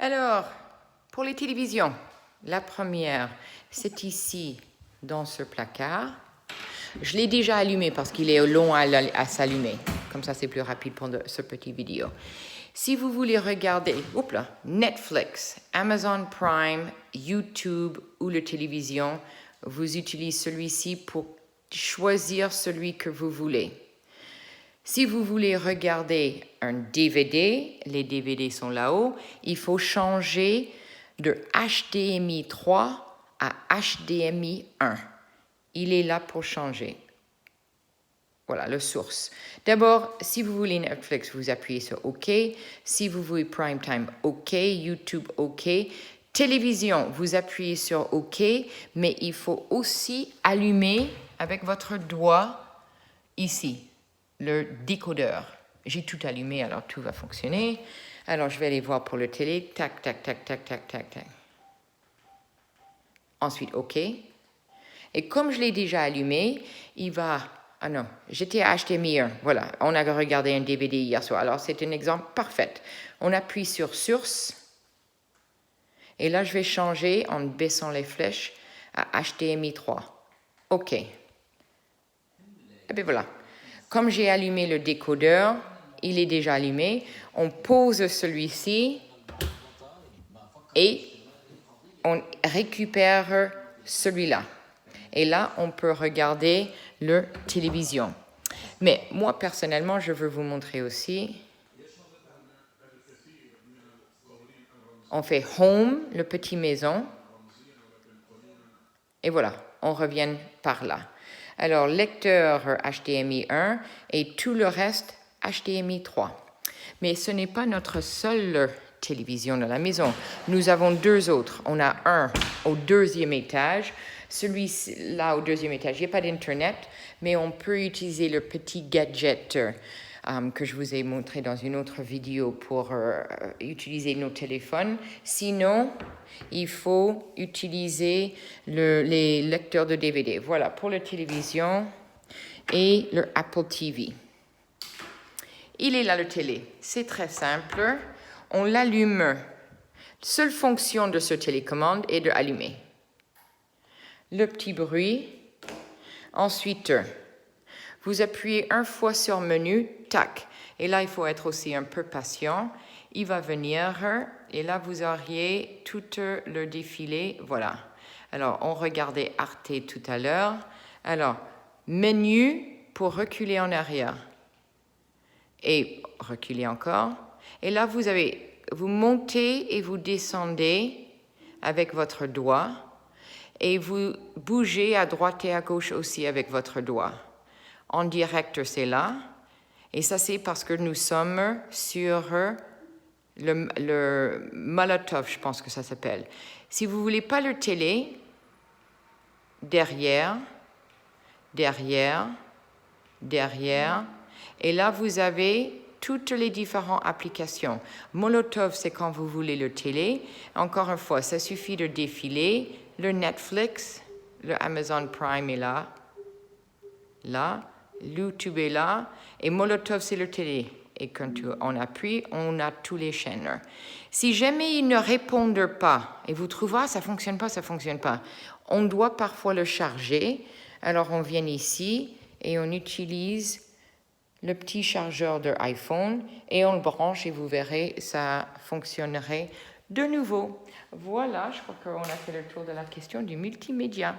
Alors, pour les télévisions, la première, c'est ici, dans ce placard. Je l'ai déjà allumé parce qu'il est long à s'allumer. Comme ça, c'est plus rapide pour ce petit vidéo. Si vous voulez regarder Netflix, Amazon Prime, YouTube ou la télévision, vous utilisez celui-ci pour choisir celui que vous voulez. Si vous voulez regarder un DVD, les DVD sont là-haut, il faut changer de HDMI 3 à HDMI 1. Il est là pour changer. Voilà, la source. D'abord, si vous voulez Netflix, vous appuyez sur OK. Si vous voulez Prime Time, OK. YouTube, OK. Télévision, vous appuyez sur OK, mais il faut aussi allumer avec votre doigt ici, le décodeur. J'ai tout allumé, alors tout va fonctionner. Alors, je vais aller voir pour le télé. Tac, tac, tac, tac, tac, tac, tac. Ensuite, OK. Et comme je l'ai déjà allumé, il va... Ah non, j'étais à HDMI 1. Voilà, on a regardé un DVD hier soir. Alors, c'est un exemple parfait. On appuie sur Source. Et là, je vais changer en baissant les flèches à HDMI 3. OK. Et bien voilà. Comme j'ai allumé le décodeur, il est déjà allumé. On pose celui-ci et on récupère celui-là. Et là, on peut regarder la télévision. Mais moi, personnellement, je veux vous montrer aussi. On fait Home, le petit maison. Et voilà, on revient par là. Alors, lecteur HDMI 1 et tout le reste HDMI 3. Mais ce n'est pas notre seule télévision dans la maison. Nous avons deux autres. On a un au deuxième étage. Celui-là au deuxième étage, il n'y a pas d'Internet, mais on peut utiliser le petit gadget que je vous ai montré dans une autre vidéo pour utiliser nos téléphones. Sinon, il faut utiliser les lecteurs de DVD. Voilà, pour la télévision et le Apple TV. Il est là, le télé. C'est très simple. On l'allume. Seule fonction de ce télécommande est de allumer. Le petit bruit. Ensuite, vous appuyez une fois sur menu, tac. Et là, il faut être aussi un peu patient. Il va venir et là, vous auriez tout le défilé. Voilà. Alors, on regardait Arte tout à l'heure. Alors, menu pour reculer en arrière. Et reculer encore. Et là, vous montez et vous descendez avec votre doigt. Et vous bougez à droite et à gauche aussi avec votre doigt. En direct, c'est là. Et ça, c'est parce que nous sommes sur le Molotov, je pense que ça s'appelle. Si vous ne voulez pas le télé, derrière, derrière, derrière. Et là, vous avez toutes les différentes applications. Molotov, c'est quand vous voulez le télé. Encore une fois, ça suffit de défiler. Le Netflix, le Amazon Prime est là, là, YouTube est là, et Molotov, c'est le télé. Et quand on appuie, on a toutes les chaînes. Si jamais ils ne répondent pas, et vous trouvez, ça ne fonctionne pas, on doit parfois le charger. Alors, on vient ici et on utilise le petit chargeur de iPhone et on le branche et vous verrez, ça fonctionnerait de nouveau. Voilà, je crois qu'on a fait le tour de la question du multimédia.